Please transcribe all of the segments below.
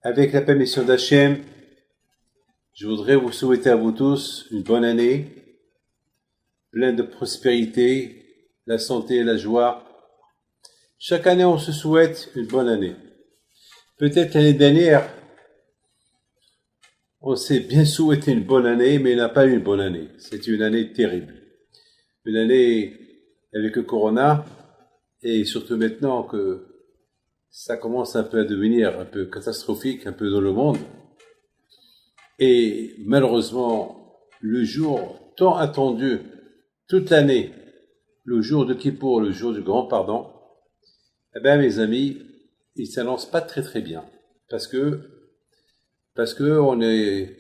Avec la permission d'Hachem, je voudrais vous souhaiter à vous tous une bonne année, pleine de prospérité, la santé et la joie. Chaque année, on se souhaite une bonne année. Peut-être l'année dernière, on s'est bien souhaité une bonne année, mais il n'a pas eu une bonne année. C'était une année terrible. Une année avec le corona, et surtout maintenant que ça commence un peu à devenir un peu catastrophique, un peu dans le monde. Et malheureusement, le jour tant attendu toute l'année, le jour de Kippour, le jour du grand pardon, eh bien mes amis, il s'annonce pas très très bien. Parce que on est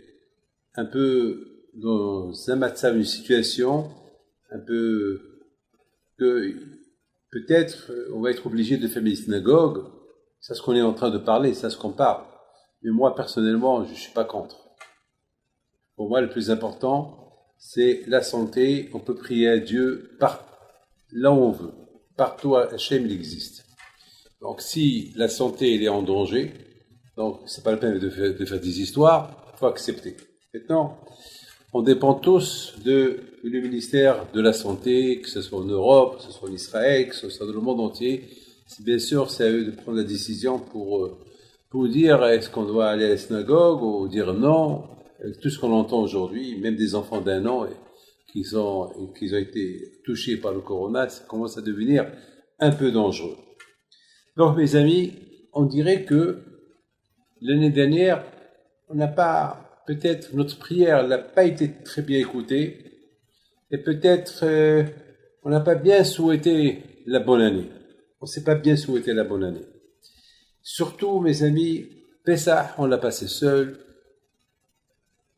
un peu dans un matzav, une situation un peu que peut-être on va être obligé de faire des synagogues. C'est ce qu'on est en train de parler, c'est ce qu'on parle. Mais moi personnellement, je suis pas contre. Pour moi, le plus important, c'est la santé. On peut prier à Dieu là où on veut. Partout, Hachem, il existe. Donc, si la santé elle est en danger, donc c'est pas la peine de faire des histoires, il faut accepter. Maintenant, on dépend tous du ministère de la Santé, que ce soit en Europe, que ce soit en Israël, que ce soit dans le monde entier. Bien sûr, c'est à eux de prendre la décision pour dire est-ce qu'on doit aller à la synagogue ou dire non. Tout ce qu'on entend aujourd'hui, même des enfants d'1 an qui ont été touchés par le corona, ça commence à devenir un peu dangereux. Donc, mes amis, on dirait que l'année dernière, peut-être notre prière n'a pas été très bien écoutée, et peut-être on n'a pas bien souhaité la bonne année. On ne s'est pas bien souhaité la bonne année. Surtout, mes amis, Pessah, on l'a passé seul.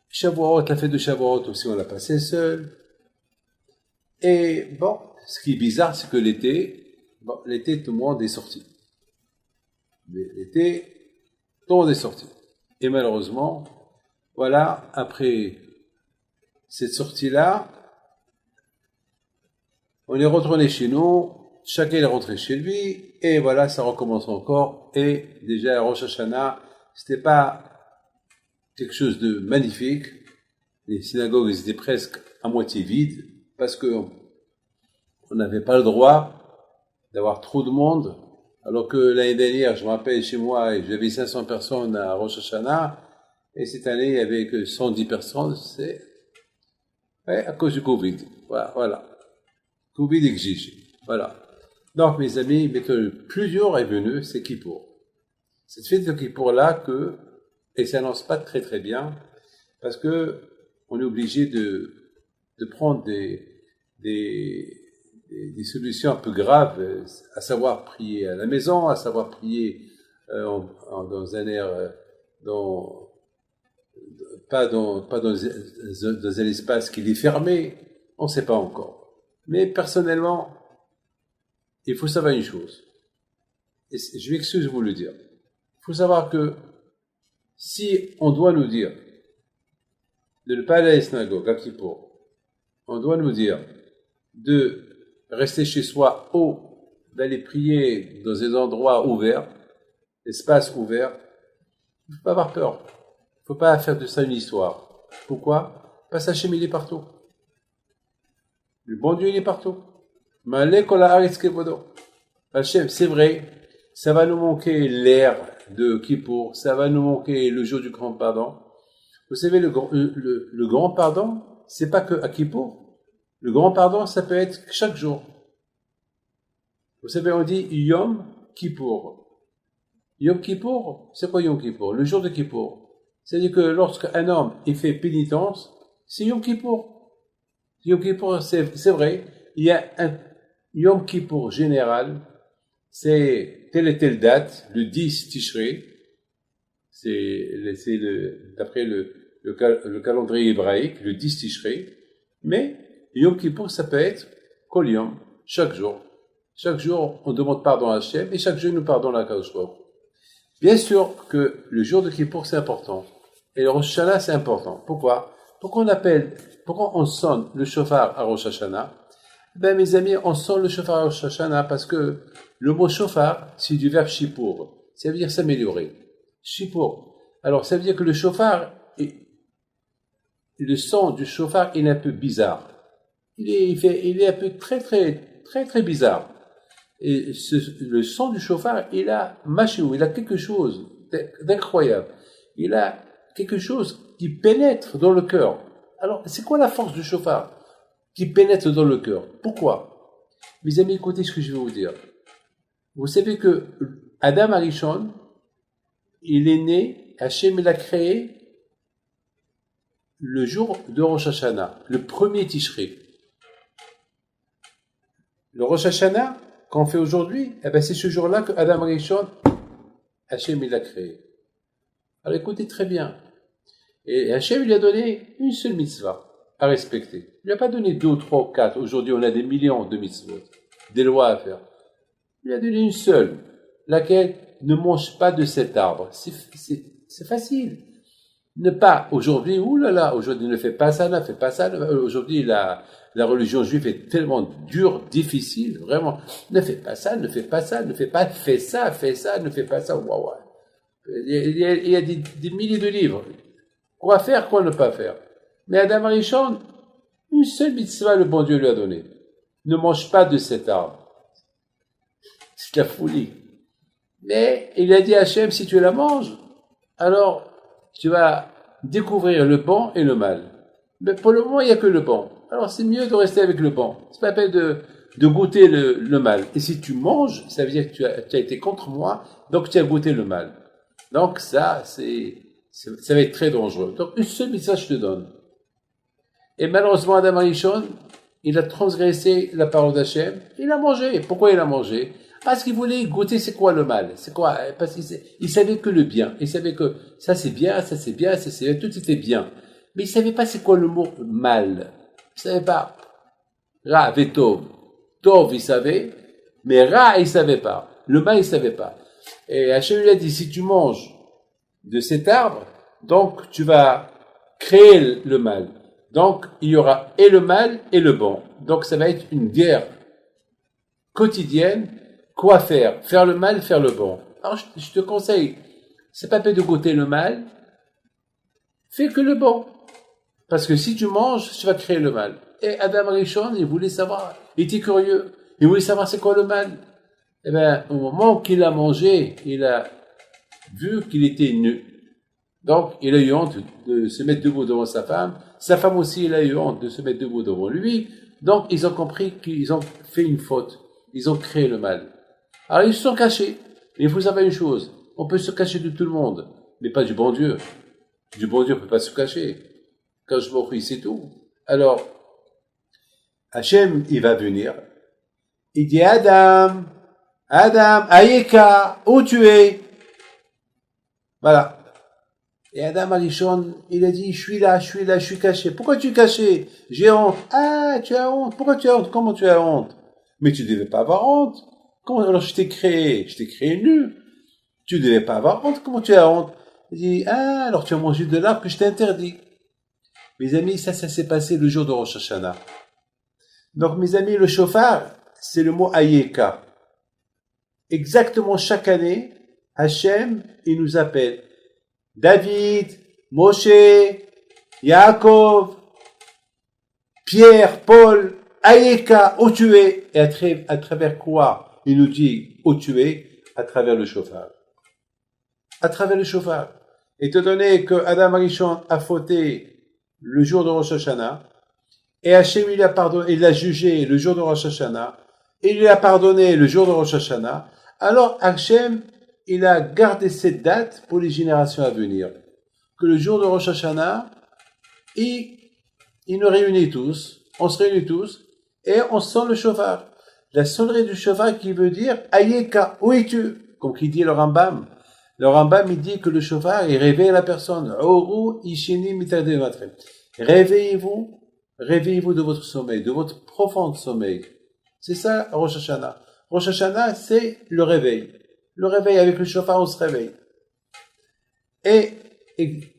Shavuot, la fête de Shavuot aussi, on l'a passé seul. Et bon, ce qui est bizarre, c'est que l'été, tout le monde est sorti. L'été, tout le monde est sorti. Et malheureusement, voilà, après cette sortie-là, on est retourné chez nous, chacun est rentré chez lui, et voilà, ça recommence encore. Et déjà, Rosh Hashanah, c'était pas quelque chose de magnifique. Les synagogues étaient presque à moitié vides, parce que on n'avait pas le droit d'avoir trop de monde. Alors que l'année dernière, je me rappelle chez moi, j'avais 500 personnes à Rosh Hashanah, et cette année, il n'y avait que 110 personnes, c'est à cause du Covid. Voilà. Covid exige. Voilà. Donc, mes amis, mais que le plus dur est venu, c'est Kippour. Cette fête de Kippour-là, et ça n'annonce pas très très bien, parce que on est obligé de prendre des solutions un peu graves, à savoir prier à la maison, à savoir prier dans un air, pas dans un espace qui est fermé, on ne sait pas encore. Mais personnellement, il faut savoir une chose, et je m'excuse de vous le dire. Il faut savoir que si on doit nous dire de ne pas aller à la synagogue à Kippour, on doit nous dire de rester chez soi ou d'aller prier dans des endroits ouverts, espaces ouverts, il ne faut pas avoir peur. Il ne faut pas faire de ça une histoire. Pourquoi? Parce qu'Hachem, il est partout. Le bon Dieu, il est partout. Hachem, c'est vrai, ça va nous manquer l'ère de Kippour, ça va nous manquer le jour du grand pardon. Vous savez, le grand pardon, c'est pas que à Kippour. Le grand pardon, ça peut être chaque jour. Vous savez, on dit Yom Kippour. Yom Kippour, c'est quoi Yom Kippour? Le jour de Kippour. C'est-à-dire que lorsqu'un homme il fait pénitence, c'est Yom Kippour. Yom Kippour, c'est vrai, il y a un Yom Kippour général, c'est telle et telle date, le 10 Tishrei, d'après le calendrier hébraïque, le 10 Tishrei, mais Yom Kippour, ça peut être Kol Yom, chaque jour. Chaque jour, on demande pardon à Hachem, et chaque jour, nous pardonnons à Kadosh Baruch Hu. Bien sûr que le jour de Kippour, c'est important. Et le Rosh Hashanah, c'est important. Pourquoi? Pourquoi on sonne le shofar à Rosh Hashanah? Ben, mes amis, on sonne le shofar à Rosh Hashanah parce que le mot shofar, c'est du verbe shipur. Ça veut dire s'améliorer. Shipur. Alors, ça veut dire que le shofar, le son du shofar, il est un peu bizarre. Il est un peu très bizarre. Et le son du shofar, il a machou, il a quelque chose d'incroyable. Il a quelque chose qui pénètre dans le cœur. Alors, c'est quoi la force du shofar qui pénètre dans le cœur? Pourquoi? Mes amis, écoutez ce que je vais vous dire. Vous savez que Adam Arishon, il est né, Hachem l'a créé le jour de Rosh Hashanah, le premier Tishri. Le Rosh Hashanah, qu'on fait aujourd'hui, eh ben c'est ce jour-là que Adam Arishon, Hachem l'a créé. Alors écoutez très bien. Et Hachem lui a donné une seule mitzvah à respecter. Il lui a pas donné 2, 3 ou 4. Aujourd'hui, on a des millions de mitzvot, des lois à faire. Il lui a donné une seule, laquelle ne mange pas de cet arbre. C'est facile. Ne pas, aujourd'hui, oulala, aujourd'hui ne fais pas ça, ne fais pas ça. Aujourd'hui, la religion juive est tellement dure, difficile, vraiment. Ne fais pas ça, ne fais pas ça, ne fais pas, fais ça, ne fais pas ça, waouh. Il y a des milliers de livres. Quoi faire, quoi ne pas faire. Mais Adam Arishon, une seule mitzvah le bon Dieu lui a donné. Ne mange pas de cet arbre. C'est la folie. Mais il a dit à Hachem, si tu la manges, alors tu vas découvrir le bon et le mal. Mais pour le moment, il n'y a que le bon. Alors c'est mieux de rester avec le bon. C'est pas la peine de goûter le mal. Et si tu manges, ça veut dire que tu as été contre moi, donc tu as goûté le mal. Donc ça va être très dangereux. Donc une seule mitzvah je te donne. Et malheureusement, Adam Arishon, il a transgressé la parole d'Hachem. Il a mangé. Pourquoi il a mangé? Parce qu'il voulait goûter c'est quoi le mal. C'est quoi? Parce qu'il savait que le bien. Il savait que ça c'est bien, ça c'est bien, ça c'est bien, tout était bien. Mais il savait pas c'est quoi le mot mal. Il savait pas. Ra, vetov. Tov, il savait. Mais Ra, il savait pas. Le mal, il savait pas. Et Hachem lui a dit, si tu manges de cet arbre, donc tu vas créer le mal. Donc, il y aura et le mal et le bon. Donc, ça va être une guerre quotidienne. Quoi faire? Faire le mal, faire le bon. Alors, je te conseille, c'est pas peine de goûter le mal. Fais que le bon. Parce que si tu manges, tu vas créer le mal. Et Adam Arishon, il voulait savoir, il était curieux. Il voulait savoir c'est quoi le mal. Eh bien, au moment qu'il a mangé, il a vu qu'il était nu. Donc, il a eu honte de se mettre debout devant sa femme. Sa femme aussi, elle a eu honte de se mettre debout devant lui. Donc, ils ont compris qu'ils ont fait une faute. Ils ont créé le mal. Alors, ils se sont cachés. Mais il faut savoir une chose. On peut se cacher de tout le monde, mais pas du bon Dieu. Du bon Dieu, on ne peut pas se cacher. Quand je m'offris, c'est tout. Alors, Hachem, il va venir. Il dit, Adam, Ayeka, où tu es? Voilà. Et Adam Arishon, il a dit, je suis caché. Pourquoi tu es caché? J'ai honte. Ah, tu as honte. Pourquoi tu as honte? Comment tu as honte? Mais tu devais pas avoir honte. Comment, alors je t'ai créé nu. Tu devais pas avoir honte. Comment tu as honte? Il dit, ah, alors tu as mangé de l'arbre que je t'ai interdit. Mes amis, ça s'est passé le jour de Rosh Hashanah. Donc, mes amis, le shofar, c'est le mot Ayeka. Exactement chaque année, Hachem, il nous appelle. David, Moshe, Yaakov, Pierre, Paul, Ayeka, où tu es? Et à travers quoi? Il nous dit où tu es? À travers le shofar. À travers le shofar. Étant donné que Adam Arishon a fauté le jour de Rosh Hashanah, et Hachem il a pardonné, il l'a jugé le jour de Rosh Hashanah, et il lui a pardonné le jour de Rosh Hashanah, alors Hachem il a gardé cette date pour les générations à venir. Que le jour de Rosh Hashanah, il nous réunit tous, on se réunit tous, et on sonne le shofar. La sonnerie du shofar qui veut dire Ayeka, où es-tu? Comme qui dit le Rambam. Le Rambam, il dit que le shofar, il réveille la personne. Oru ishini mitardé matrem. Réveillez-vous de votre sommeil, de votre profond sommeil. C'est ça, Rosh Hashanah. Rosh Hashanah, c'est le réveil. Le réveil, avec le shofar, on se réveille. Et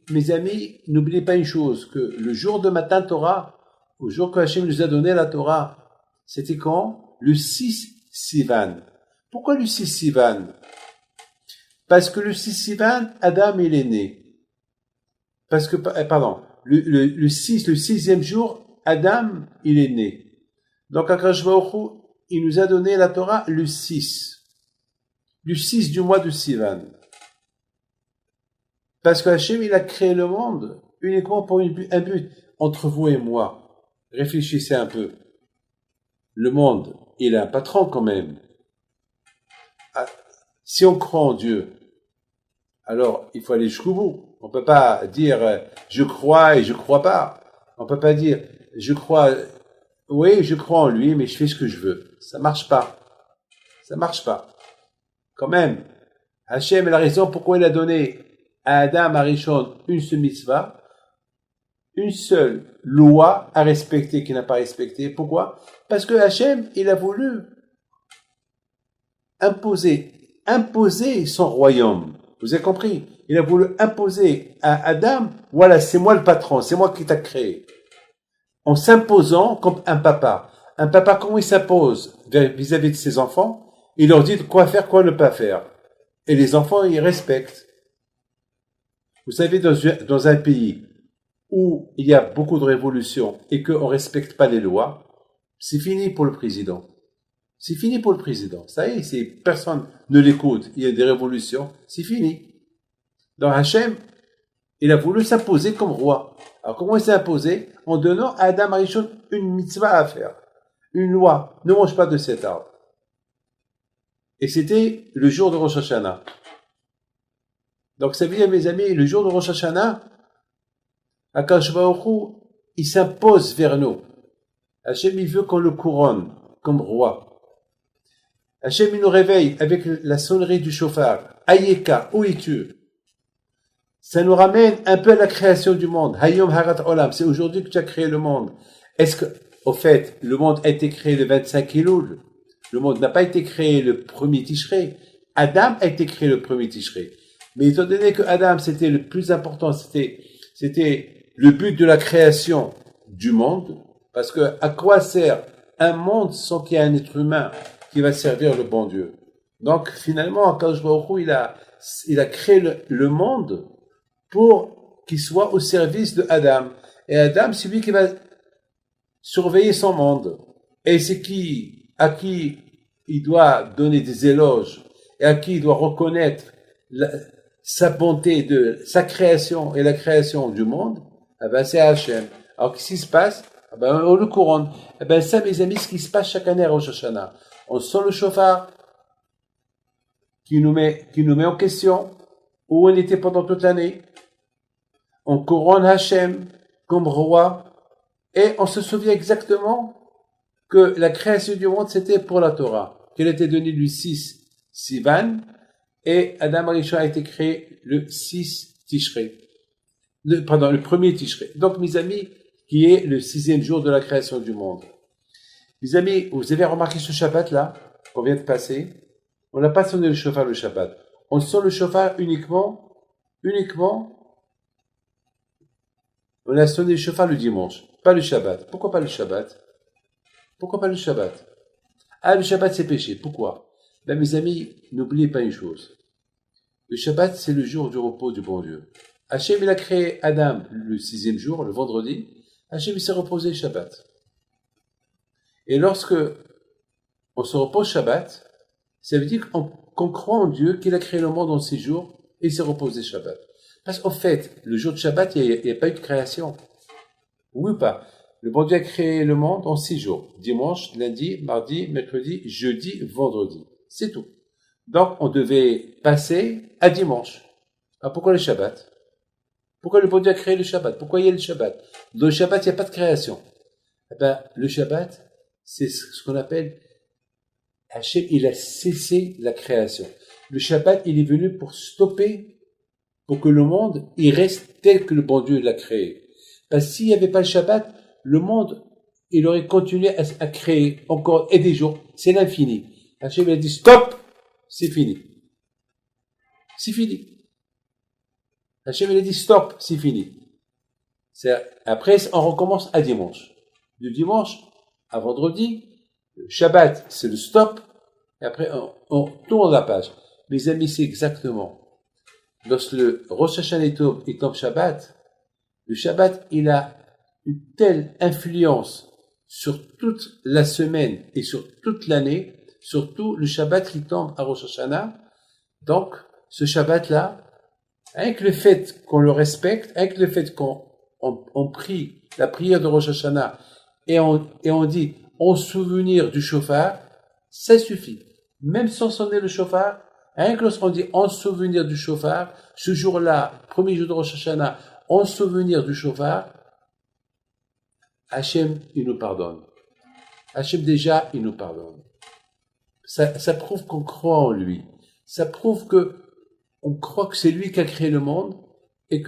mes amis, n'oubliez pas une chose, que le jour de Matan Torah, au jour que Hachem nous a donné la Torah, c'était quand? Le 6 Sivan. Pourquoi le 6 Sivan? Parce que le 6 Sivan, Adam, il est né. Parce que, pardon, le sixième jour, Adam, il est né. Donc, Akadosh Baruch Hu, il nous a donné la Torah le 6 du mois de Sivan. Parce que Hachem, il a créé le monde uniquement pour un but. Entre vous et moi, réfléchissez un peu. Le monde, il a un patron quand même. Si on croit en Dieu, alors il faut aller jusqu'au bout. On peut pas dire je crois et je crois pas. On peut pas dire je crois, oui, je crois en lui, mais je fais ce que je veux. Ça marche pas. Ça marche pas. Quand même, Hachem a la raison pourquoi il a donné à Adam Arishon une seule mitzvah, une seule loi à respecter qu'il n'a pas respectée. Pourquoi? Parce que Hachem, il a voulu imposer son royaume. Vous avez compris? Il a voulu imposer à Adam, voilà, c'est moi le patron, c'est moi qui t'a créé. En s'imposant comme un papa. Un papa, comment il s'impose vis-à-vis de ses enfants? Il leur dit quoi faire, quoi ne pas faire. Et les enfants, ils respectent. Vous savez, dans un pays où il y a beaucoup de révolutions et qu'on ne respecte pas les lois, c'est fini pour le président. C'est fini pour le président. Ça y est, personne ne l'écoute. Il y a des révolutions. C'est fini. Dans Hachem, il a voulu s'imposer comme roi. Alors, comment il s'est imposé? En donnant à Adam Arishon une mitzvah à faire. Une loi. Ne mange pas de cet arbre. Et c'était le jour de Rosh Hashanah. Donc, ça veut dire, mes amis, le jour de Rosh Hashanah, Akadosh Baruch Hu, il s'impose vers nous. Hachem, il veut qu'on le couronne comme roi. Hachem, il nous réveille avec la sonnerie du chauffard. Ayeka, où es-tu? Ça nous ramène un peu à la création du monde. Hayom Harat Olam, c'est aujourd'hui que tu as créé le monde. Est-ce que, au fait, le monde a été créé le 25 Elul? Le monde n'a pas été créé le premier Tishrei. Adam a été créé le premier Tishrei. Mais étant donné que Adam, c'était le plus important, c'était le but de la création du monde, parce que à quoi sert un monde sans qu'il y ait un être humain qui va servir le bon Dieu? Donc, finalement, Akadosh Baruch Hu, il a créé le monde pour qu'il soit au service de Adam. Et Adam, c'est lui qui va surveiller son monde. Et c'est à qui il doit donner des éloges et à qui il doit reconnaître sa bonté de sa création et la création du monde, eh ben, c'est Hachem. Alors, qu'est-ce qui se passe? Eh ben, on le couronne. Eh ben, ça, mes amis, ce qui se passe chaque année à Rosh Hashanah. On sent le chauffard qui nous met en question où on était pendant toute l'année. On couronne Hachem comme roi et on se souvient exactement que la création du monde, c'était pour la Torah, qu'elle était donnée le 6 Sivan, et Adam Arishon a été créé le 6 Tishrei. Le premier Tishrei. Donc, mes amis, qui est le 6e jour de la création du monde. Mes amis, vous avez remarqué ce Shabbat-là, qu'on vient de passer? On n'a pas sonné le chauffard le Shabbat. On sonne le chauffard uniquement, on a sonné le chauffard le dimanche, pas le Shabbat. Pourquoi pas le Shabbat? Pourquoi pas le Shabbat? Ah, le Shabbat c'est péché. Pourquoi? Ben, mes amis, n'oubliez pas une chose. Le Shabbat, c'est le jour du repos du bon Dieu. Hachem, il a créé Adam le 6e jour, le vendredi. Hachem, il s'est reposé le Shabbat. Et lorsque on se repose Shabbat, ça veut dire qu'on croit en Dieu, qu'il a créé le monde en 6 jours, et il s'est reposé Shabbat. Parce qu'en fait, le jour de Shabbat, il n'y a pas eu de création. Oui ou pas? Le bon Dieu a créé le monde en 6 jours. Dimanche, lundi, mardi, mercredi, jeudi, vendredi. C'est tout. Donc, on devait passer à dimanche. Alors, pourquoi le Shabbat? Pourquoi le bon Dieu a créé le Shabbat? Pourquoi il y a le Shabbat? Dans le Shabbat, il n'y a pas de création. Eh ben, le Shabbat, c'est ce qu'on appelle Hachem, il a cessé la création. Le Shabbat, il est venu pour stopper, pour que le monde, il reste tel que le bon Dieu l'a créé. Parce que s'il n'y avait pas le Shabbat, le monde, il aurait continué à créer encore et des jours. C'est l'infini. Hachem, il a dit stop, c'est fini. C'est fini. Hachem, il a dit stop, c'est fini. Après, on recommence à dimanche. De dimanche à vendredi, le Shabbat, c'est le stop, et après, on tourne la page. Mes amis, c'est exactement. Lorsque le Rosh Hashanah tombe Shabbat, Le Shabbat, il a une telle influence sur toute la semaine et sur toute l'année, surtout le Shabbat qui tombe à Rosh Hashanah. Donc, ce Shabbat-là, avec le fait qu'on le respecte, avec le fait qu'on prie la prière de Rosh Hashanah et on dit en souvenir du shofar, ça suffit. Même sans sonner le shofar, rien que lorsqu'on dit en souvenir du shofar, ce jour-là, premier jour de Rosh Hashanah, en souvenir du shofar, Hachem, il nous pardonne. Hachem, déjà, il nous pardonne. Ça prouve qu'on croit en lui. Ça prouve on croit que c'est lui qui a créé le monde et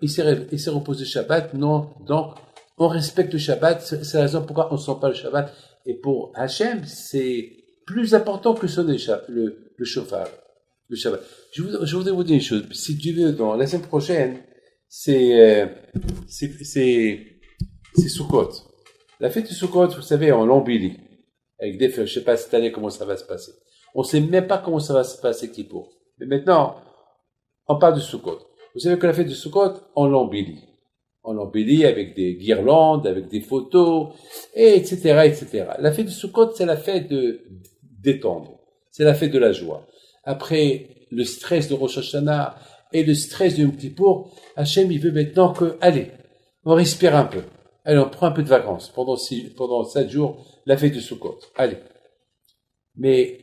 il s'est reposé Shabbat. Non, donc, on respecte le Shabbat. C'est la raison pourquoi on ne sent pas le Shabbat. Et pour Hachem, c'est plus important que sonner le shofar, le Shabbat. Je voudrais vous dire une chose. Si tu veux, dans la semaine prochaine, c'est Sukkot. La fête de Sukkot, vous savez, on l'embellit avec des feux. Je sais pas cette année comment ça va se passer. On sait même pas comment ça va se passer Kippour. Mais maintenant, on parle de Sukkot. Vous savez que la fête de Sukkot, on l'embellit. On l'embellit avec des guirlandes, avec des photos, et etc., etc. La fête de Sukkot, c'est la fête de détendre. C'est la fête de la joie. Après le stress de Rosh Hashanah et le stress de Yom Kippour, Hachem, il veut maintenant allez, on respire un peu. Allez, on prend un peu de vacances pendant 7 jours, la fête de Sukkot. Allez. Mais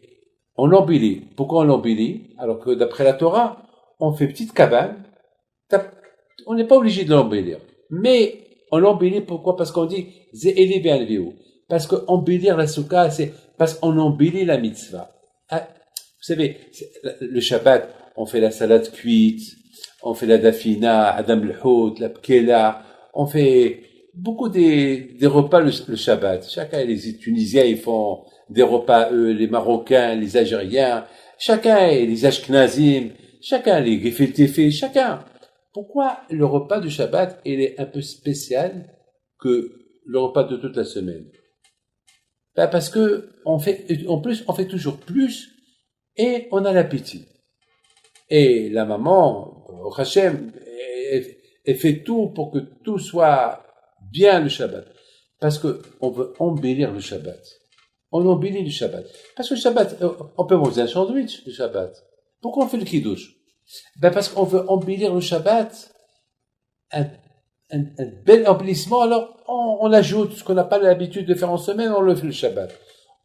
on l'embellit. Pourquoi on l'embellit? Alors que d'après la Torah, on fait petite cabane. On n'est pas obligé de l'embellir. Mais on l'embellit pourquoi? Parce qu'on dit Ze'eli be'alveu. Parce qu'embellir la soukha, c'est parce qu'on embellit la mitzvah. Vous savez, le Shabbat, on fait la salade cuite, on fait la dafina, Adam l'hout, la pkela, on fait beaucoup des repas le Shabbat. Chacun, les Tunisiens, ils font des repas, eux, les Marocains, les Algériens, chacun, les Ashkenazim, chacun, les Gefeltefe, chacun. Pourquoi le repas du Shabbat, il est un peu spécial que le repas de toute la semaine? Parce que en plus, on fait toujours plus et on a l'appétit. Et la maman, Hachem, elle fait tout pour que tout soit bien le Shabbat. Parce que on veut embellir le Shabbat. On embellit le Shabbat. Parce que le Shabbat, on peut manger un sandwich le Shabbat. Pourquoi on fait le kiddush? Parce qu'on veut embellir le Shabbat. Un bel embellissement, alors on ajoute ce qu'on n'a pas l'habitude de faire en semaine, on le fait le Shabbat.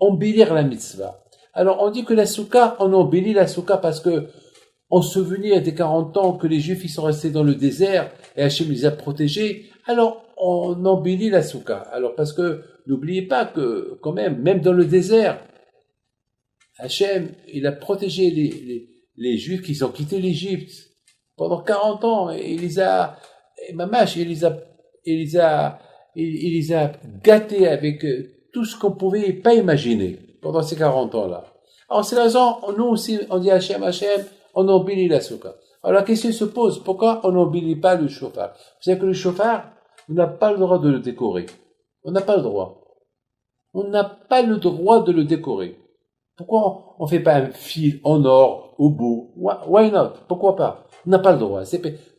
Embellir la mitzvah. Alors on dit que la soukha, on embellit la soukha parce que en souvenir des 40 ans que les Juifs ils sont restés dans le désert et Hachem les a protégés, alors on embellit la soukha. Alors parce que n'oubliez pas que quand même dans le désert, Hachem il a protégé les Juifs qui ont quitté l'Égypte pendant 40 ans et il les a gâtés avec tout ce qu'on pouvait pas imaginer pendant ces 40 ans-là. Alors c'est la raison, nous aussi, on dit Hachem, on embellit la soukha. Alors la question se pose, pourquoi on n'embellit pas le shofar? Vous savez que le shofar, on n'a pas le droit de le décorer. On n'a pas le droit. On n'a pas le droit de le décorer. Pourquoi on fait pas un fil en or au bout? Why not? Pourquoi pas? On n'a pas le droit.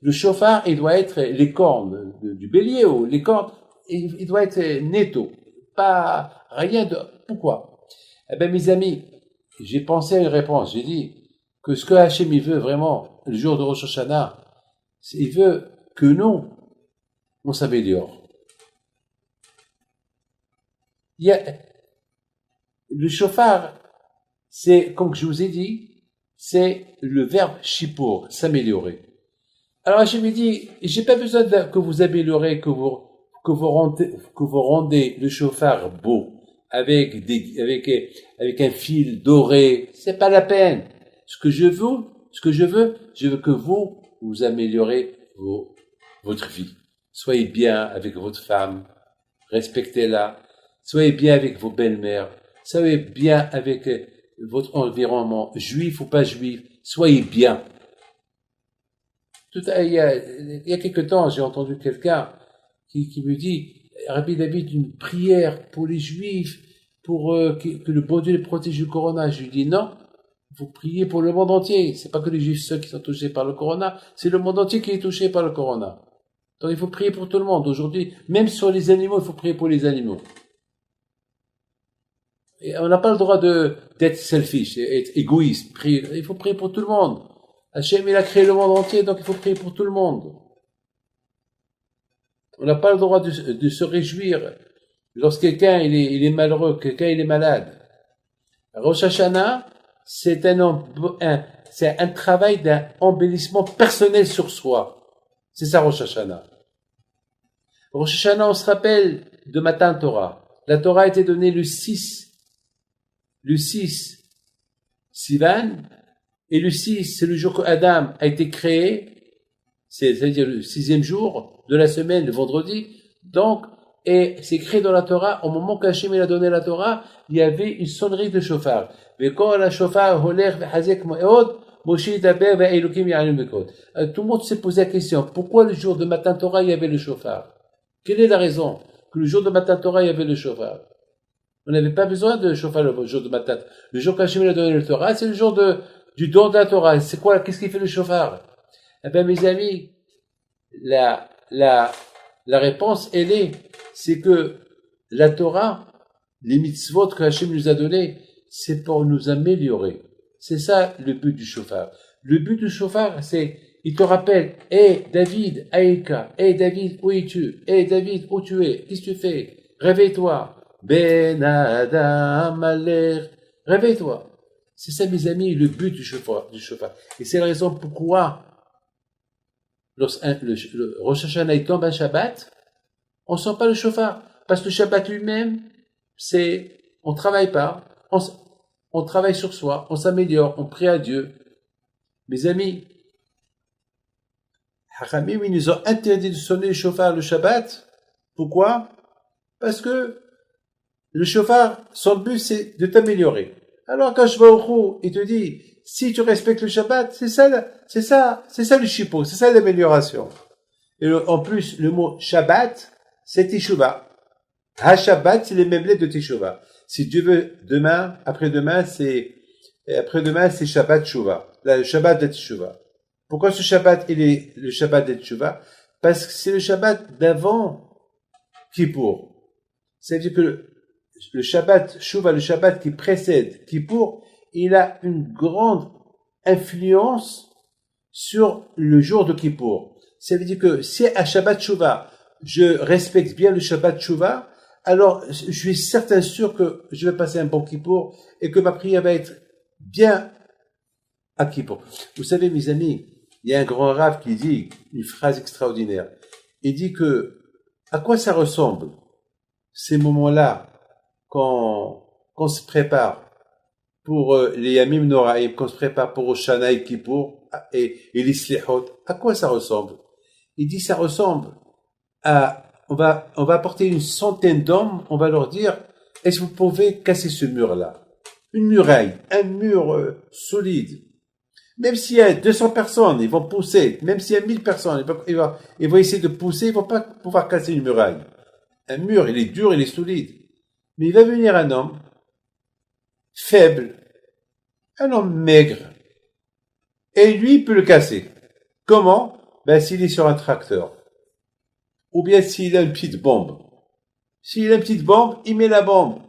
Le shofar, il doit être les cornes du bélier ou les cornes, il doit être netto. Pas rien de... Pourquoi? Eh ben, mes amis, j'ai pensé à une réponse. J'ai dit que ce que Hachem, il veut vraiment, le jour de Rosh Hashanah, il veut que nous, on s'améliore. Le shofar, c'est, comme je vous ai dit, c'est le verbe shipur, s'améliorer. Alors Hachem dit, j'ai pas besoin que vous améliorez, que vous rendez le shofar beau, avec un fil doré. C'est pas la peine. Ce que je veux que vous améliorez votre vie. Soyez bien avec votre femme, respectez-la. Soyez bien avec vos belles-mères. Soyez bien avec votre environnement, juif ou pas juif. Soyez bien. Il y a quelque temps, j'ai entendu quelqu'un qui me dit, Rabbi David, une prière pour les juifs, pour que le bon Dieu les protège du corona. Je lui dis non. Vous priez pour le monde entier. C'est pas que les juifs seuls qui sont touchés par le corona, c'est le monde entier qui est touché par le corona. Donc il faut prier pour tout le monde. Aujourd'hui, même sur les animaux, il faut prier pour les animaux. Et on n'a pas le droit d'être selfish, d'être égoïste. Il faut prier pour tout le monde. Hachem, il a créé le monde entier, donc il faut prier pour tout le monde. On n'a pas le droit de se réjouir lorsque quelqu'un il est malheureux, quelqu'un il est malade. Rosh Hashanah, c'est un travail d'un embellissement personnel sur soi. C'est ça Rosh Hashanah. Rosh Hashanah, on se rappelle de Matan Torah. La Torah a été donnée le 6 Sivan, et le 6, c'est le jour que Adam a été créé, c'est-à-dire le 6e jour de la semaine, le vendredi. Donc, et c'est écrit dans la Torah, au moment qu'Hachem a donné la Torah, il y avait une sonnerie de chauffard. Tout le monde s'est posé la question, pourquoi le jour de Matan Torah il y avait le chauffard? Quelle est la raison que le jour de Matan Torah il y avait le chauffard? On n'avait pas besoin de chauffard le jour de Matan. Le jour qu'Hachem a donné la Torah, c'est le jour du don de la Torah. C'est quoi? Qu'est-ce qui fait le chauffard? Eh bien, mes amis, la réponse, c'est que la Torah, les mitzvot que Hachem nous a donnés, c'est pour nous améliorer. C'est ça le but du chauffard. Le but du chauffard, c'est, il te rappelle, David, Aïka, David, où es-tu? David, où tu es? Qu'est-ce que tu fais? Réveille-toi. Ben Adam Aler. Réveille-toi. C'est ça, mes amis, le but du chauffard. Et c'est la raison pourquoi, lorsque le Rosh Hashanah tombe un Shabbat, on sent pas le chauffard. Parce que le Shabbat lui-même, on travaille pas, on travaille sur soi, on s'améliore, on prie à Dieu. Mes amis, Hachamim, ils nous ont interdit de sonner le chauffard le Shabbat. Pourquoi? Parce que le chauffard, son but, c'est de t'améliorer. Alors, quand je vais au Chou, il te dit, si tu respectes le Shabbat, c'est ça le chipot, c'est ça l'amélioration. Et en plus, le mot Shabbat, c'est Teshuvah. Ha-Shabbat, c'est les mêmes lettres de Teshuvah. Si Dieu veut, après-demain, c'est Shabbat Teshuvah. Le Shabbat de Teshuvah. Pourquoi ce Shabbat, il est le Shabbat de Teshuvah? Parce que c'est le Shabbat d'avant Kippour. C'est-à-dire que le Shabbat Teshuvah, le Shabbat qui précède Kippour, il a une grande influence sur le jour de Kippour. Ça veut dire que si à Shabbat Teshuvah, je respecte bien le Shabbat Teshuvah, alors je suis certain sûr que je vais passer un bon Kippour et que ma prière va être bien à Kippour. Vous savez, mes amis, il y a un grand rave qui dit une phrase extraordinaire. Il dit que, à quoi ça ressemble, ces moments-là, quand se prépare pour les Yamim Noraïm, qu'on se prépare pour Hoshana et Kippour et les Slihot, à quoi ça ressemble? Il dit ça ressemble à, on va apporter une centaine d'hommes, on va leur dire, est-ce que vous pouvez casser ce mur-là? Une muraille, un mur solide. Même s'il y a 200 personnes, ils vont pousser. Même s'il y a 1000 personnes, ils vont essayer de pousser, ils vont pas pouvoir casser une muraille. Un mur, il est dur, il est solide. Mais il va venir un homme faible, un homme maigre, et lui, il peut le casser. Comment? Ben, s'il est sur un tracteur. Ou bien s'il a une petite bombe. S'il a une petite bombe, il met la bombe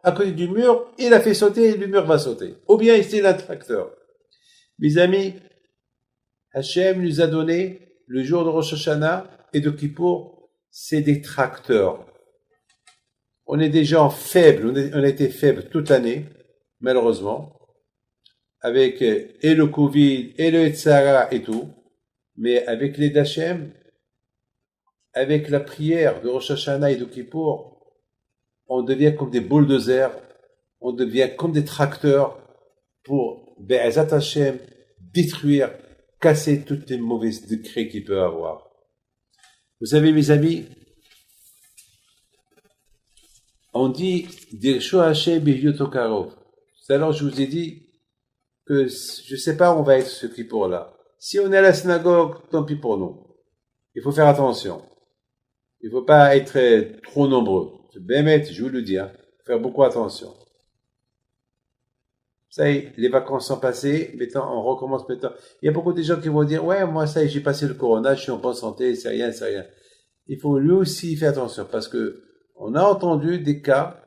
à côté du mur, il la fait sauter et le mur va sauter. Ou bien c'est un tracteur. Mes amis, Hachem nous a donné le jour de Rosh Hashanah et de Kippour, c'est des tracteurs. On est des gens faibles, on a été faibles toute l'année, malheureusement, avec et le Covid, et le Etzara et tout, mais avec l'aide d'Hachem, avec la prière de Rosh Hashanah et de Kippour, on devient comme des bulldozers, on devient comme des tracteurs pour Be'ezat Hachem détruire, casser toutes les mauvaises décrets qu'il peut avoir. Vous savez, mes amis, on dit Dirsho Hachem B'yotokarov. Alors je vous ai dit que je sais pas où on va être ce Kippour-là. Si on est à la synagogue, tant pis pour nous. Il faut faire attention. Il faut pas être trop nombreux. C'est bémet, je vous le dis, hein. Faut faire beaucoup attention. Ça y est, les vacances sont passées, maintenant on recommence maintenant. Il y a beaucoup de gens qui vont dire, ouais, moi ça y est, j'ai passé le corona, je suis en bonne santé, c'est rien, c'est rien. Il faut lui aussi faire attention parce que on a entendu des cas,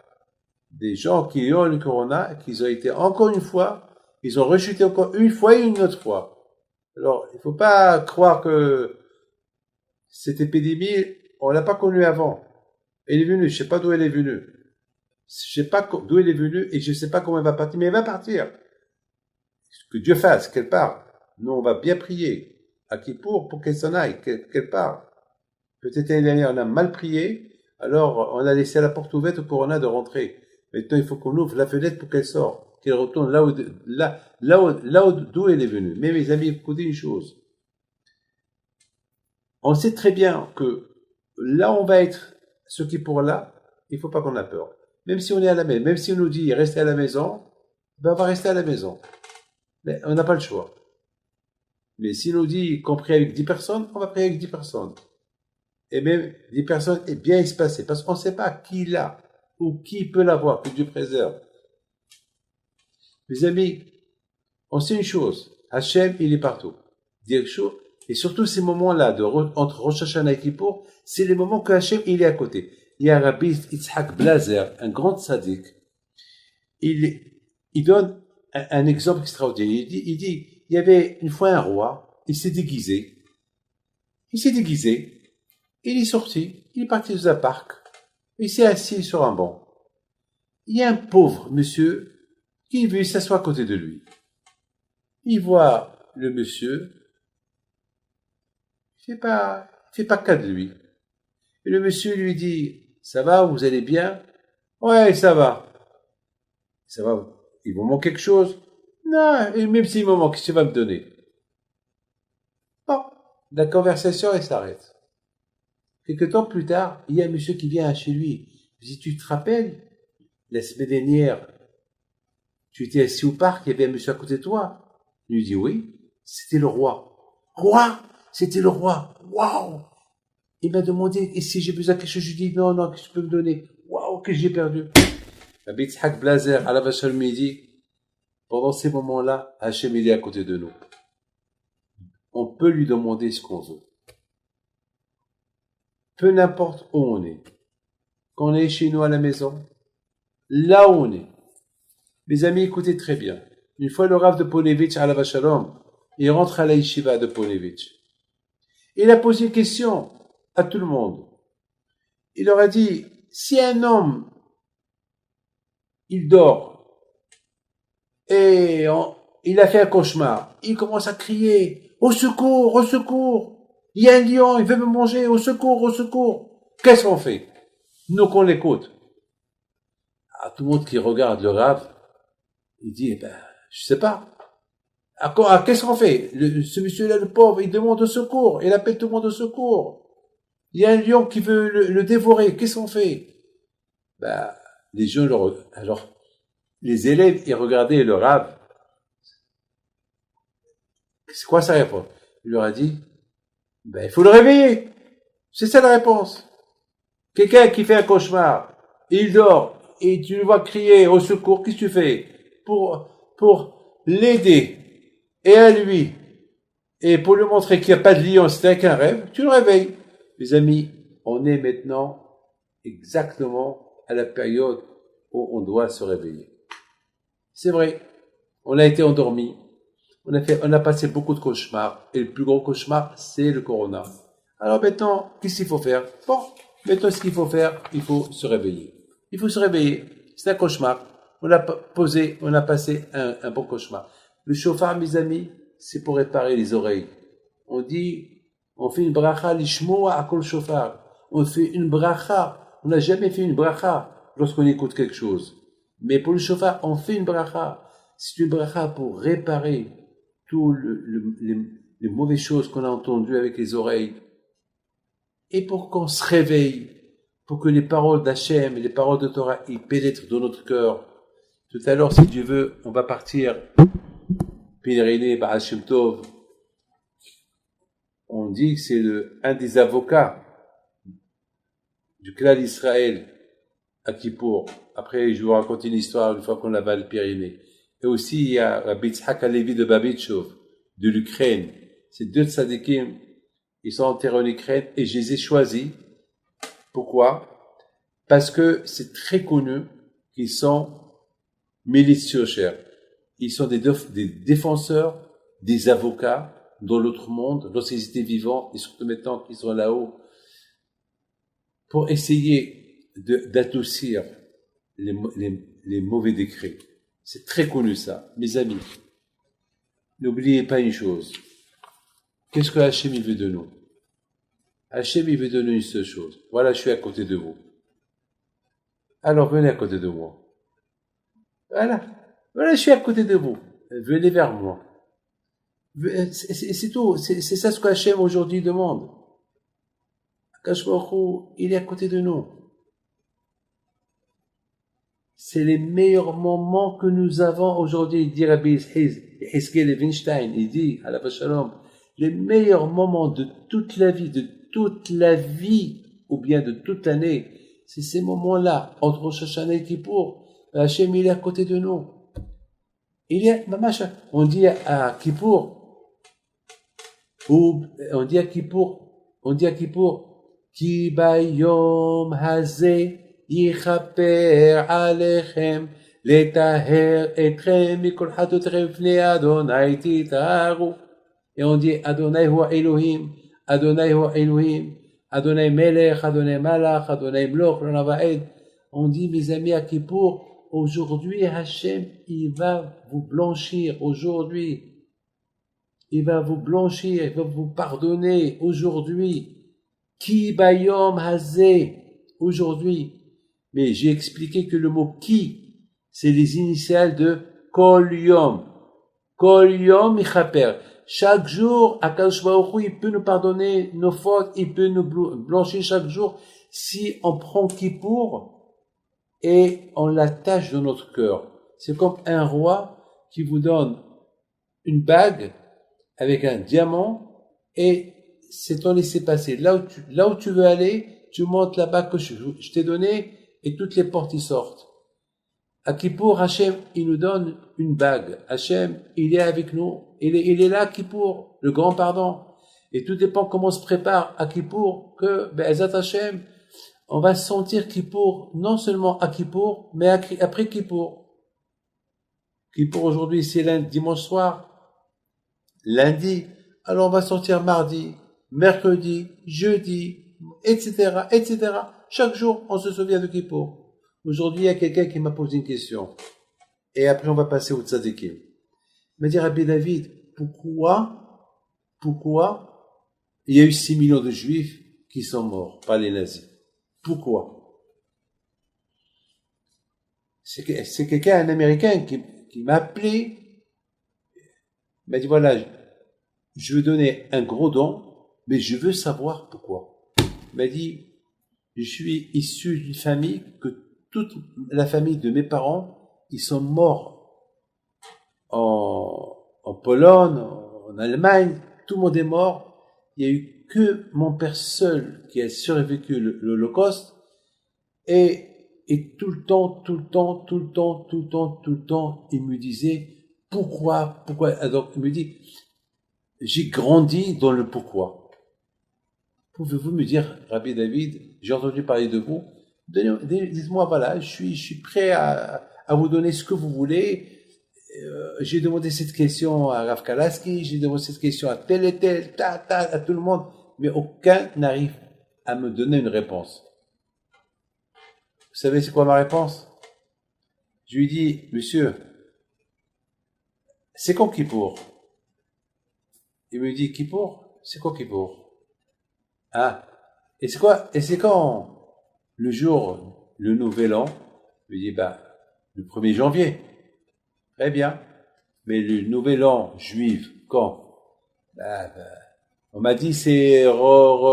des gens qui ont le corona, qu'ils ont été encore une fois, ils ont rechuté encore une fois et une autre fois. Alors, il faut pas croire que cette épidémie, on l'a pas connue avant. Elle est venue, je sais pas d'où elle est venue. Je sais pas d'où elle est venue et je sais pas comment elle va partir, mais elle va partir. Que Dieu fasse, qu'elle parte. Nous, on va bien prier à Kippour pour qu'elle s'en aille, qu'elle parte. Peut-être l'année dernière, on a mal prié, alors on a laissé la porte ouverte au corona de rentrer. Maintenant, il faut qu'on ouvre la fenêtre pour qu'elle sorte, qu'elle retourne d'où elle est venue. Mais mes amis, écoutez une chose. On sait très bien que là, on va être ce qui pour là, il faut pas qu'on ait peur. Même si on est à la maison, même si on nous dit restez à la maison, ben on va rester à la maison. Mais on n'a pas le choix. Mais si on nous dit qu'on prie avec 10 personnes, on va prier avec 10 personnes. Et même 10 personnes est bien espacées, parce qu'on ne sait pas qui l'a, ou qui peut l'avoir, que Dieu préserve. Mes amis, on sait une chose, Hachem, il est partout. Dire chaud, et surtout ces moments-là, entre Rosh Hashanah et Kippour, c'est les moments que Hachem, il est à côté. Il y a Rabbi Yitzhak Blazer, un grand tzaddik, il donne un exemple extraordinaire. Il dit, il y avait une fois un roi, il s'est déguisé, il est sorti, il est parti dans un parc, il s'est assis sur un banc. Il y a un pauvre monsieur qui veut s'asseoir à côté de lui. Il voit le monsieur, il fait pas cas de lui. Et le monsieur lui dit, ça va, vous allez bien? Ouais, ça va. Ça va, il vous manque quelque chose? Non, et même s'il me manque, qu'est-ce que tu vas me donner? Bon, la conversation, elle s'arrête. Quelque temps plus tard, il y a un monsieur qui vient chez lui. Il dit, tu te rappelles, la semaine dernière, tu étais assis au parc, il y avait un monsieur à côté de toi. Il lui dit, oui, c'était le roi. Roi? C'était le roi. Waouh! Il m'a demandé, et si j'ai besoin de quelque chose, je lui dis, non, non, qu'est-ce que tu peux me donner? Waouh, que j'ai perdu. Rabbi Yitzhak Blazer, à la vache al midi, pendant ces moments-là, Hachem il est à côté de nous. On peut lui demander ce qu'on veut. Peu n'importe où on est. Quand on est chez nous à la maison, là où on est. Mes amis, écoutez très bien. Une fois le Rav de Ponevitch à la Vachalom, il rentre à la yeshiva de Ponevitch. Il a posé une question à tout le monde. Il leur a dit, si un homme, il dort, et il a fait un cauchemar, il commence à crier, au secours, au secours, il y a un lion, il veut me manger, au secours, au secours. Qu'est-ce qu'on fait? Nous qu'on l'écoute. Ah, tout le monde qui regarde le Rav, il dit, eh ben, je sais pas. Qu'est-ce qu'on fait? Ce monsieur-là, le pauvre, il demande au secours, il appelle tout le monde au secours. Il y a un lion qui veut le dévorer, qu'est-ce qu'on fait? Ben, les gens, alors, les élèves, ils regardaient le Rav. C'est quoi sa réponse? Il leur a dit, ben, il faut le réveiller. C'est ça la réponse. Quelqu'un qui fait un cauchemar, il dort, et tu le vois crier au secours, qu'est-ce que tu fais? Pour l'aider, et à lui, et pour lui montrer qu'il n'y a pas de lion, c'était qu'un rêve, tu le réveilles. Mes amis, on est maintenant exactement à la période où on doit se réveiller. C'est vrai, on a été endormi, on a passé beaucoup de cauchemars, et le plus gros cauchemar, c'est le corona. Alors maintenant, qu'est-ce qu'il faut faire? Bon, maintenant ce qu'il faut faire, il faut se réveiller. Il faut se réveiller, c'est un cauchemar. On a passé un bon cauchemar. Le chauffard, mes amis, c'est pour réparer les oreilles. On dit, on fait une bracha lishmoa akol chauffard. On fait une bracha. On n'a jamais fait une bracha lorsqu'on écoute quelque chose. Mais pour le chauffard, on fait une bracha. C'est une bracha pour réparer toutes les mauvaises choses qu'on a entendues avec les oreilles. Et pour qu'on se réveille, pour que les paroles d'Hachem et les paroles de Torah, ils pénètrent dans notre cœur. Tout à l'heure, si Dieu veut, on va partir pèleriner Baal Shem Tov. On dit que c'est un des avocats du clan d'Israël à Kippour. Après, je vous raconte une histoire une fois qu'on l'a pèleriné. Et aussi, il y a Rabbi Yitzhak Halevi de Babitchov, de l'Ukraine. Ces deux tzadikim, ils sont enterrés en Ukraine et je les ai choisis. Pourquoi? Parce que c'est très connu qu'ils sont militiochers. Ils sont des défenseurs, des avocats dans l'autre monde, lorsqu'ils étaient vivants, et surtout maintenant qu'ils sont là-haut, pour essayer d'adoucir les mauvais décrets. C'est très connu ça, mes amis. N'oubliez pas une chose. Qu'est-ce que Hachem il veut de nous? Hachem il veut de nous une seule chose. Voilà, je suis à côté de vous. Alors venez à côté de moi. Voilà, je suis à côté de vous. Venez vers moi. C'est tout. C'est ça ce que Hachem aujourd'hui demande. Akash Baruch Hu, il est à côté de nous. C'est les meilleurs moments que nous avons aujourd'hui. Il dit Rabbi Hizkel Levinstein, il dit, à la Shalom, les meilleurs moments de toute la vie, ou bien de toute l'année, c'est ces moments-là, entre Rosh Hashanah et Kippour. Hachem, il est à côté de nous. Il est, on dit à Kippour, on dit à Kippour, Ki bayom hazeh yichaper alechem, letaher etrem mikol hatotrechem fnei Adonai titaru. Et on dit Adonai hu Elohim, Adonai hu Elohim, Adonai melech, Adonai malach, Adonai mloch, l'onavaed. On dit, mes amis, à Kippour, aujourd'hui, Hachem, il va vous blanchir, aujourd'hui. Il va vous blanchir, il va vous pardonner, aujourd'hui. Ki bayom hazeh, aujourd'hui. Mais j'ai expliqué que le mot ki, c'est les initiales de kol yom. Kol yom michaper. Chaque jour, Akadosh Baruch Hu, il peut nous pardonner nos fautes, il peut nous blanchir chaque jour si on prend Kippour et on l'attache dans notre cœur. C'est comme un roi qui vous donne une bague avec un diamant et c'est ton laissez-passer. Là où tu veux aller, tu montes la bague que je t'ai donnée et toutes les portes y sortent. À Kippour, Hachem, il nous donne une bague. Hachem, il est avec nous. Il est là, Kippour, le grand pardon. Et tout dépend comment on se prépare à Kippour, que, Be'ezat Hachem, on va sentir Kippour, non seulement à Kippour, mais après Kippour. Kippour aujourd'hui, c'est lundi, dimanche soir. Lundi, alors on va sentir mardi, mercredi, jeudi, etc., etc. Chaque jour, on se souvient de Kippour. Aujourd'hui, il y a quelqu'un qui m'a posé une question. Et après, on va passer au tzadikim. Il m'a dit, Rabbi David, pourquoi il y a eu 6 millions de juifs qui sont morts par les nazis? Pourquoi? C'est quelqu'un, un Américain, qui m'a appelé. Il m'a dit, voilà, je veux donner un gros don, mais je veux savoir pourquoi. Il m'a dit, je suis issu d'une famille que toute la famille de mes parents, ils sont morts en Pologne, en Allemagne, tout le monde est mort. Il n'y a eu que mon père seul qui a survécu l'Holocauste et tout le temps, il me disait pourquoi. Donc il me dit, j'ai grandi dans le pourquoi. Pouvez-vous me dire, Rabbi David, j'ai entendu parler de vous, dites-moi, voilà, je suis prêt à vous donner ce que vous voulez. J'ai demandé cette question à Rav Kalaski, j'ai demandé cette question à tel et tel, à tout le monde, mais aucun n'arrive à me donner une réponse. Vous savez c'est quoi ma réponse? Je lui dis, monsieur, c'est quand Kippour? Il me dit, Kippour? C'est quoi Kippour? Ah, et c'est quand le jour, le nouvel an? Je lui dis, le 1er janvier. Très bien. Mais le nouvel an juif, quand? On m'a dit c'est Rosh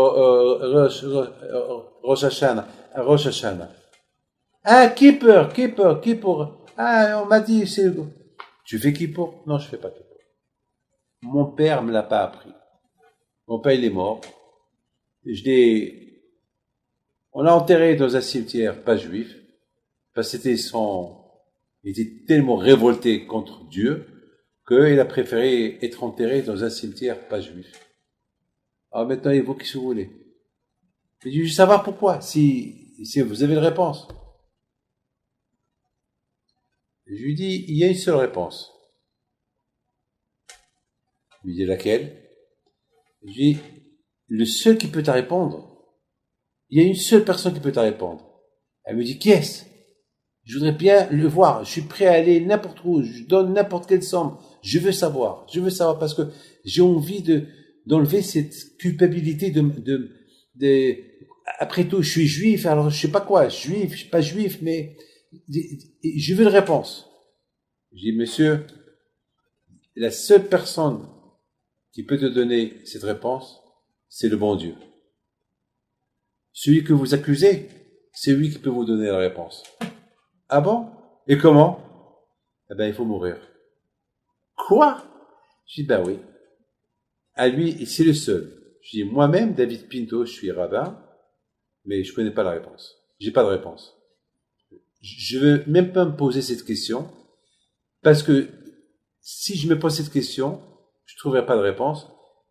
Hashanah. Rosh Hashanah. Ah, Kippour. Ah, on m'a dit c'est... Tu fais Kippour? Non, je fais pas Kippour. Mon père me l'a pas appris. Mon père, il est mort. On l'a enterré dans un cimetière pas juif, parce que c'était son Il était tellement révolté contre Dieu qu'il a préféré être enterré dans un cimetière pas juif. Alors maintenant, il vaut qu'est-ce que vous voulez. Mais je veux savoir pourquoi, si vous avez une réponse. Je lui dis, il y a une seule réponse. Je lui dis laquelle? Je lui dis, le seul qui peut te répondre, il y a une seule personne qui peut te répondre. Elle me dit, qui est-ce? Je voudrais bien le voir. Je suis prêt à aller n'importe où. Je donne n'importe quelle somme. Je veux savoir. Je veux savoir parce que j'ai envie d'enlever cette culpabilité après tout, je suis juif, alors je sais pas quoi, juif, je suis pas juif, mais je veux une réponse. Je dis, monsieur, la seule personne qui peut te donner cette réponse, c'est le bon Dieu. Celui que vous accusez, c'est lui qui peut vous donner la réponse. Ah bon? Et comment? Eh ben, il faut mourir. Quoi? Je dis, ben oui. À lui, c'est le seul. Je dis, moi-même, David Pinto, je suis rabbin, mais je connais pas la réponse. J'ai pas de réponse. Je veux même pas me poser cette question, parce que si je me pose cette question, je trouverai pas de réponse,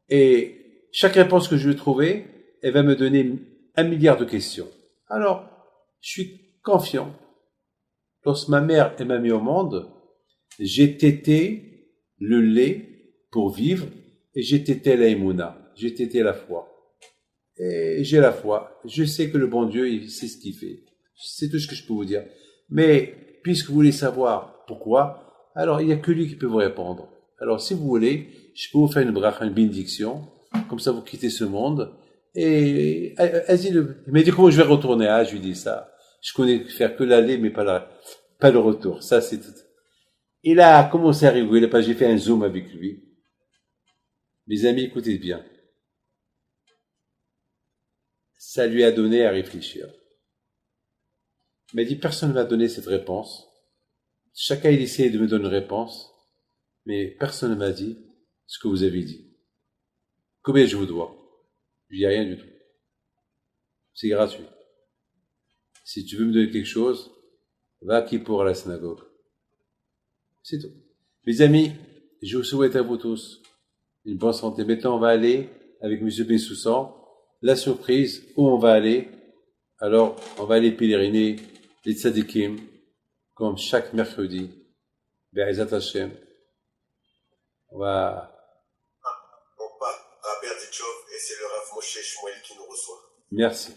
et chaque réponse que je vais trouver, elle va me donner 1 milliard de questions. Alors, je suis confiant. Lorsque ma mère m'a mis au monde, j'ai tété le lait pour vivre et j'ai tété la émouna, j'ai tété la foi. Et j'ai la foi. Je sais que le bon Dieu, il sait ce qu'il fait. C'est tout ce que je peux vous dire. Mais, puisque vous voulez savoir pourquoi, alors il n'y a que lui qui peut vous répondre. Alors, si vous voulez, je peux vous faire une bracha, une bénédiction. Comme ça, vous quittez ce monde. Et, vas-y, il m'a dit comment je vais retourner. Ah, je lui dis ça. Je connais faire que l'aller, mais pas le retour. Ça, c'est tout. Il a commencé à rigoler parce que j'ai fait un zoom avec lui. Mes amis, écoutez bien. Ça lui a donné à réfléchir. Il m'a dit, personne ne m'a donné cette réponse. Chacun, il essayait de me donner une réponse, mais personne ne m'a dit ce que vous avez dit. Combien je vous dois? Je dis rien du tout. C'est gratuit. Si tu veux me donner quelque chose, va à Kippour à la synagogue. C'est tout. Mes amis, je vous souhaite à vous tous une bonne santé. Maintenant, on va aller avec M. Bensoussan. La surprise, où on va aller? Alors, on va aller pèleriner les tzadikim, comme chaque mercredi. Be'ezat Hashem. On va... Mon pape, Rabbi Arditchov, et c'est le Rav Moshe Shmuel qui nous reçoit. Merci.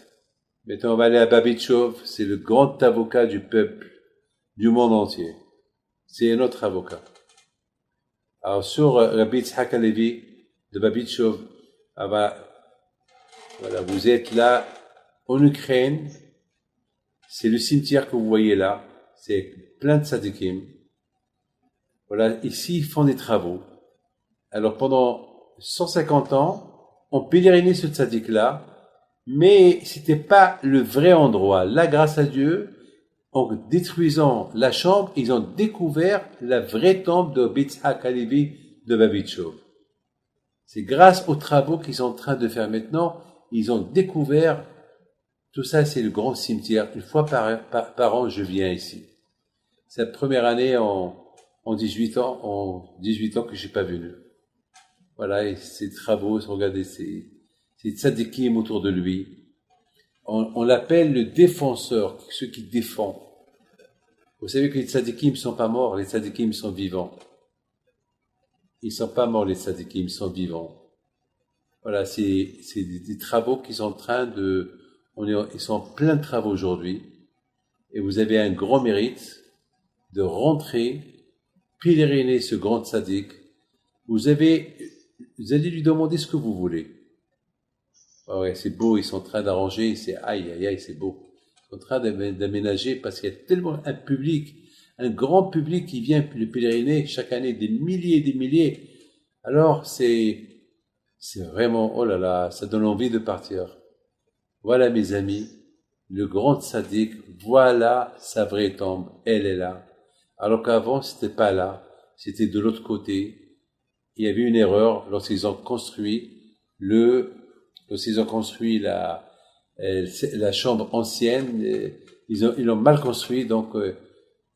Maintenant, on va aller à Babitchov. C'est le grand avocat du peuple, du monde entier. C'est notre avocat. Alors, sur Rabbi Tzhak Halevi de Babitchov, voilà, vous êtes là en Ukraine. C'est le cimetière que vous voyez là. C'est plein de tzadikim. Voilà, ici, ils font des travaux. Alors, pendant 150 ans, on pèlerinait ce tzadik-là, mais c'était pas le vrai endroit. Là, grâce à Dieu, en détruisant la chambre, ils ont découvert la vraie tombe de Yitzhak Halevi de Babitchov. C'est grâce aux travaux qu'ils sont en train de faire maintenant, ils ont découvert tout ça. C'est le grand cimetière. Une fois par an, je viens ici. C'est la première année en 18 ans que je suis pas venu. Voilà, et ces travaux, regardez, ces tzadikim autour de lui. On l'appelle le défenseur, ceux qui défendent. Vous savez que les tzadikim ne sont pas morts, les tzadikim sont vivants. Ils ne sont pas morts, les tzadikim, ils sont vivants. Voilà, c'est des travaux qui sont en train ils sont en plein de travaux aujourd'hui. Et vous avez un grand mérite de rentrer, pèleriner ce grand tzadik. Vous allez lui demander ce que vous voulez. Ah ouais, c'est beau, ils sont en train d'arranger, c'est aïe, aïe, aïe, c'est beau. Ils sont en train d'aménager parce qu'il y a tellement un public, un grand public qui vient le pèleriner chaque année, des milliers et des milliers. Alors, c'est vraiment, oh là là, ça donne envie de partir. Voilà, mes amis, le grand tzaddik, voilà sa vraie tombe, elle est là. Alors qu'avant, c'était pas là, c'était de l'autre côté. Il y avait une erreur lorsqu'ils ont construit la chambre ancienne, ils l'ont mal construit, donc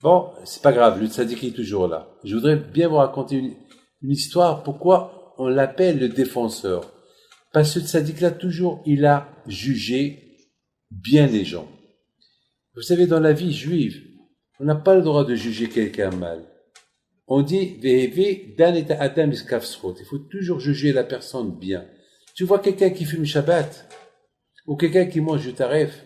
Bon, c'est pas grave, le tzaddik est toujours là. Je voudrais bien vous raconter une histoire, pourquoi on l'appelle le défenseur. Parce que le tzaddik là, toujours, il a jugé bien les gens. Vous savez, dans la vie juive, on n'a pas le droit de juger quelqu'un mal. On dit, il faut toujours juger la personne bien. Tu vois quelqu'un qui fume Shabbat, ou quelqu'un qui mange du taref,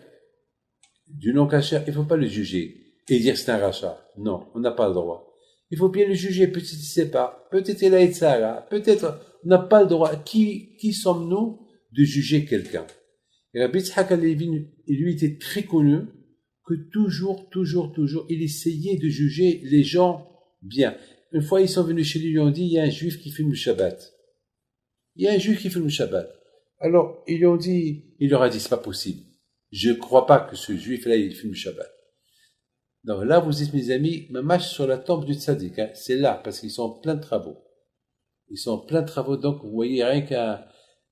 du non-kasher, il faut pas le juger et dire c'est un rachat. Non, on n'a pas le droit. Il faut bien le juger, peut-être il sait pas, peut-être il a été ça, peut-être on n'a pas le droit. Qui sommes-nous de juger quelqu'un? Et Rabbi Yitzhak HaLevi, il lui était très connu que toujours, il essayait de juger les gens bien. Une fois, ils sont venus chez lui, ils lui ont dit, il y a un juif qui fume le Shabbat. Il y a un juif qui fume le Shabbat. Alors, ils leur a dit, c'est pas possible. Je ne crois pas que ce juif-là, il fume le Shabbat. Donc là, vous êtes, mes amis, ma marche sur la tombe du tzaddik, hein. C'est là, parce qu'ils sont en plein de travaux. Ils sont en plein de travaux, donc vous voyez rien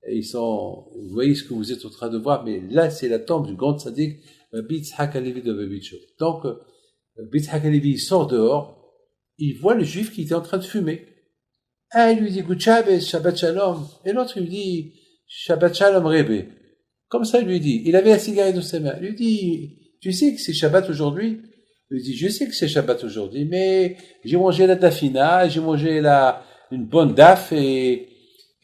vous voyez ce que vous êtes en train de voir, mais là, c'est la tombe du grand tzaddik, Rabbi Yitzhak HaLevi de Lubavitch. Donc, Rabbi Yitzhak HaLevi, il sort dehors, il voit le juif qui était en train de fumer. Un, il lui dit, Good Shabbos, Shabbat Shalom. Et l'autre, il lui dit, Shabbat Shalom Rebbe. Comme ça, il lui dit, il avait la cigarette dans ses mains. Il lui dit, tu sais que c'est Shabbat aujourd'hui? Il lui dit, je sais que c'est Shabbat aujourd'hui, mais j'ai mangé la dafina, j'ai mangé une bonne daf et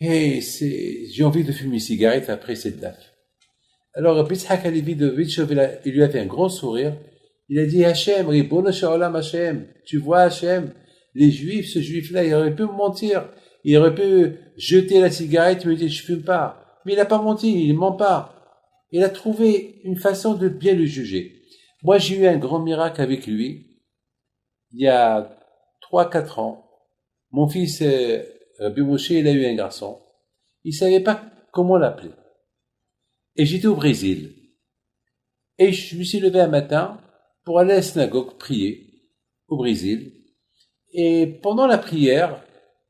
j'ai envie de fumer une cigarette après cette daf. Alors, Rabbi Yitzhak HaLevi de Vitchov, il lui a fait un grand sourire. Il a dit, Hachem, Ribono Shalom Hachem, tu vois Hachem, les juifs, ce juif-là, il aurait pu me mentir. Il aurait pu jeter la cigarette et me dire, je fume pas. Mais il n'a pas menti, il ment pas. Il a trouvé une façon de bien le juger. Moi, j'ai eu un grand miracle avec lui. Il y a 3-4 ans, mon fils, Rabbi Moshe, il a eu un garçon. Il savait pas comment l'appeler. Et j'étais au Brésil. Et je me suis levé un matin pour aller à la synagogue prier au Brésil. Et pendant la prière,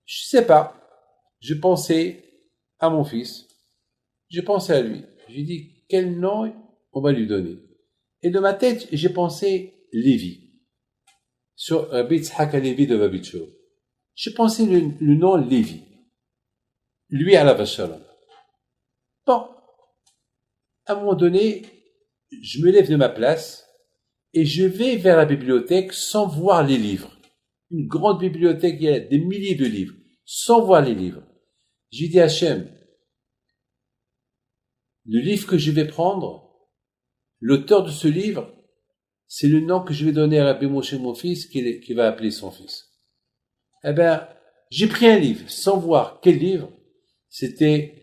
je sais pas, je pensais à mon fils. Je pensais à lui. J'ai dit, quel nom on va lui donner? Et de ma tête, j'ai pensé Lévi. Sur Rabbi Yitzhak HaLevi de Lubavitch. J'ai pensé le nom Lévi. Lui à la Vachalom. Bon. À un moment donné, je me lève de ma place et je vais vers la bibliothèque sans voir les livres. Une grande bibliothèque, il y a des milliers de livres, sans voir les livres. J'ai dit à Hachem, le livre que je vais prendre, l'auteur de ce livre, c'est le nom que je vais donner à Rabbi Moshe, mon fils, qui va appeler son fils. Eh ben, j'ai pris un livre, sans voir quel livre. C'était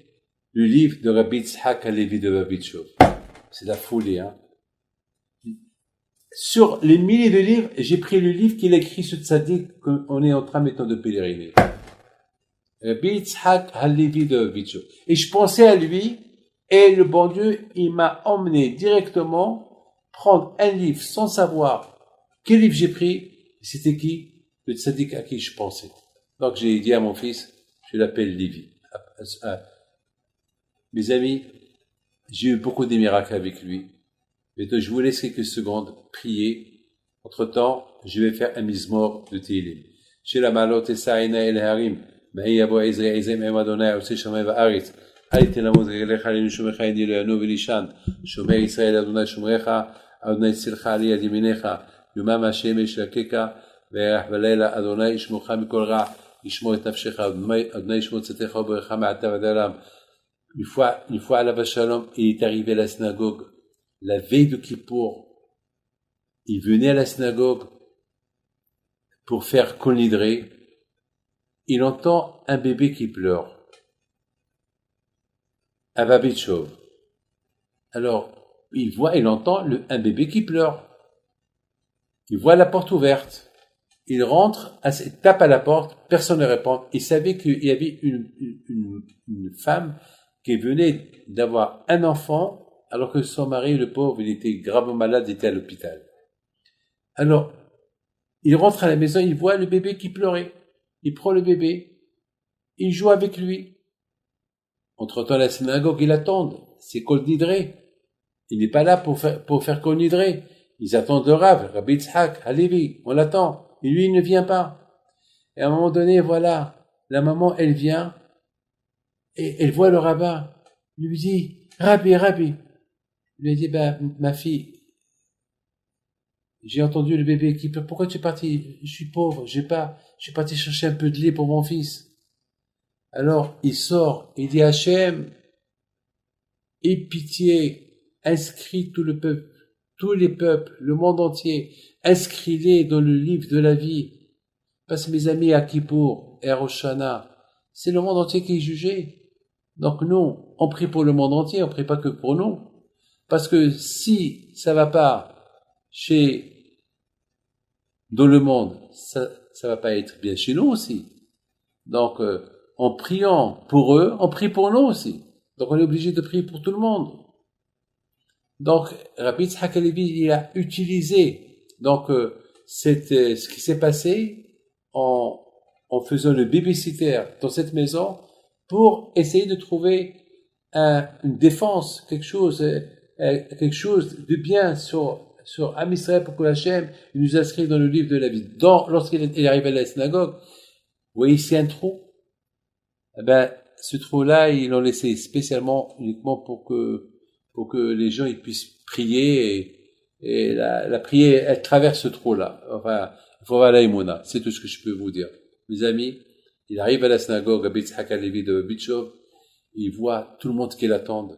le livre de Rabbi Yitzhak HaLevi de Lubavitch. C'est la folie, hein. Sur les milliers de livres, j'ai pris le livre qu'il a écrit sur Tzadik qu'on est en train maintenant de pèleriner. Rabbi Yitzhak HaLevi de Lubavitch. Et je pensais à lui, et le bon Dieu, il m'a emmené directement prendre un livre sans savoir quel livre j'ai pris. C'était qui? Le tzaddik à qui je pensais. Donc j'ai dit à mon fils, je l'appelle Lévi. Mes amis, j'ai eu beaucoup de miracles avec lui. Mais je vous laisse quelques secondes prier. Entre-temps, je vais faire un mizmor de Tehillim. Chez la malot et sa'ina el harim, ma'i yavo ezre ezem em Adonai, ose shamay va'aretz, אל תלמוד רגליך עלינו שומרך ידי לענו ולישן שומר ישראל אדוני שומרך אדוני צילך על יד ימיניך יומם השמש יקקה וירח בלילה אדוני ישמורך מכל רע ישמור את נפשך אדוני ישמור צאתך וברך מעתה ועד עולם. Une fois à la Vachalom, il est arrivé à la synagogue la veille de Kippour. Il venait à la synagogue pour faire Kol Nidré. Il entend un bébé qui pleure. À Babitchov. Alors, il entend un bébé qui pleure. Il voit la porte ouverte. Il rentre, tape à la porte, personne ne répond. Il savait qu'il y avait une femme qui venait d'avoir un enfant, alors que son mari, le pauvre, il était gravement malade, il était à l'hôpital. Alors, il rentre à la maison, il voit le bébé qui pleurait. Il prend le bébé, il joue avec lui. Entre-temps, la synagogue, ils l'attendent. C'est Kol Nidré. Il n'est pas là pour faire Kol Nidré. Ils attendent le Rav, Rabbi Yitzhak, Halevi, on l'attend. Et lui, il ne vient pas. Et à un moment donné, voilà, la maman, elle vient, et elle voit le rabbin. Il lui dit, Rabbi. Il lui dit, ma fille, j'ai entendu le bébé qui pleure. Pourquoi tu es parti? Je suis pauvre, je suis parti chercher un peu de lait pour mon fils. Alors, il sort, il dit, Hachem, aie pitié, inscris tout le peuple, tous les peuples, le monde entier, inscris-les dans le livre de la vie. Parce que mes amis, à Kippour et à Rosh Hashanah, c'est le monde entier qui est jugé. Donc nous, on prie pour le monde entier, on prie pas que pour nous. Parce que si ça va pas dans le monde, ça va pas être bien chez nous aussi. Donc, en priant pour eux, on prie pour nous aussi. Donc on est obligé de prier pour tout le monde. Donc, Rabbi Yitzhak Halevi, il a utilisé donc ce qui s'est passé en faisant le babysitter dans cette maison pour essayer de trouver une défense, quelque chose de bien sur Am Israël pour que Hachem nous inscrive dans le livre de la vie. Lorsqu'il arrive à la synagogue, vous voyez ici un trou. Ce trou-là, ils l'ont laissé spécialement uniquement pour que les gens ils puissent prier et la prière, elle traverse ce trou-là. Enfin, il faut avoir la émouna. C'est tout ce que je peux vous dire. Mes amis, il arrive à la synagogue, Rabbi Yitzhak Halevi de Bitchov, il voit tout le monde qui l'attend.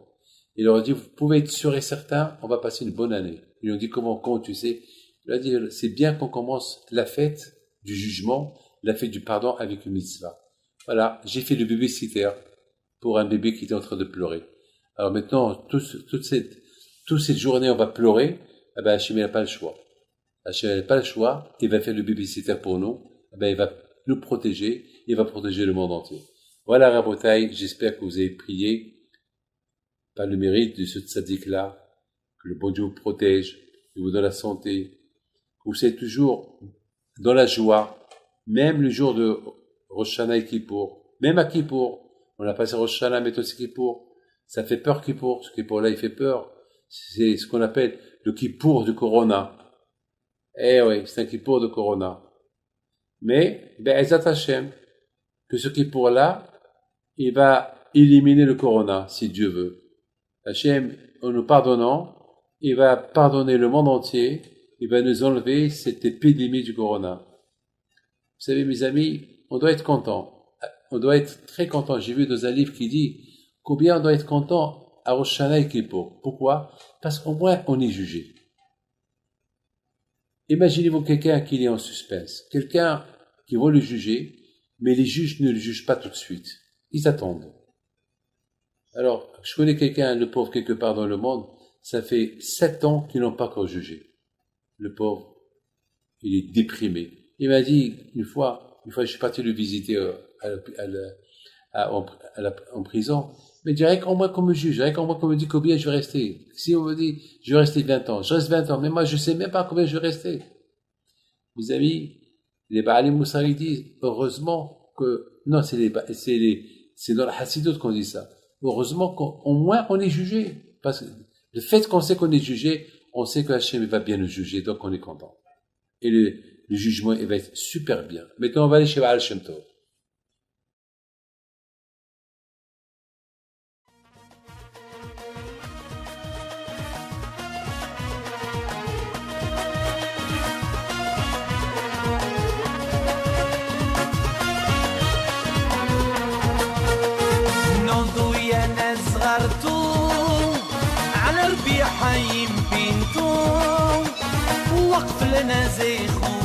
Il leur dit, vous pouvez être sûr et certain, on va passer une bonne année. Ils lui ont dit, comment tu sais? Il a dit, c'est bien qu'on commence la fête du jugement, la fête du pardon avec une mitzvah. Voilà, j'ai fait le babysitter pour un bébé qui était en train de pleurer. Alors maintenant, toute cette journée, on va pleurer. Hachem n'a pas le choix. Hachem n'a pas le choix. Il va faire le babysitter pour nous. Il va nous protéger. Il va protéger le monde entier. Voilà, Rabotai, j'espère que vous avez prié par le mérite de ce tzaddik-là, que le bon Dieu vous protège, qu'il vous donne la santé, que vous soyez toujours dans la joie, même le jour de Rosh Hashanah et Kippour, même à Kippour, on a passé Rosh Hashanah, mais aussi Kippour, ça fait peur Kippour, ce Kippour-là, il fait peur, c'est ce qu'on appelle le Kippour du Corona. Eh oui, c'est un Kippour de Corona. Mais, Ezat Hashem, que ce Kippour-là, il va éliminer le Corona, si Dieu veut. Hachem, en nous pardonnant, il va pardonner le monde entier, il va nous enlever cette épidémie du Corona. Vous savez, mes amis, on doit être content. On doit être très content. J'ai vu dans un livre qui dit combien on doit être content à Rosh Hashanah et Kippour. Pourquoi? Parce qu'au moins, on est jugé. Imaginez-vous quelqu'un qui est en suspense. Quelqu'un qui va le juger, mais les juges ne le jugent pas tout de suite. Ils attendent. Alors, je connais quelqu'un, le pauvre, quelque part dans le monde, ça fait 7 ans qu'ils n'ont pas encore jugé. Le pauvre, il est déprimé. Il m'a dit, une fois, je suis parti le visiter en prison, mais direct, au moins qu'on me juge, direct, au moins qu'on me dit combien je vais rester. Si on me dit, je vais rester 20 ans, je reste 20 ans, mais moi, je sais même pas combien je vais rester. Mes amis, les Baalim Moussa, ils disent, heureusement que, non, c'est dans la Hassidut qu'on dit ça. Heureusement qu'au moins on est jugé. Parce que le fait qu'on sait qu'on est jugé, on sait que Hachem va bien nous juger, donc on est content. Et le jugement, il va être super bien. Maintenant, on va aller chez Baal Shem Tov. على ربيع حيم بنتو وقف لنا زي خو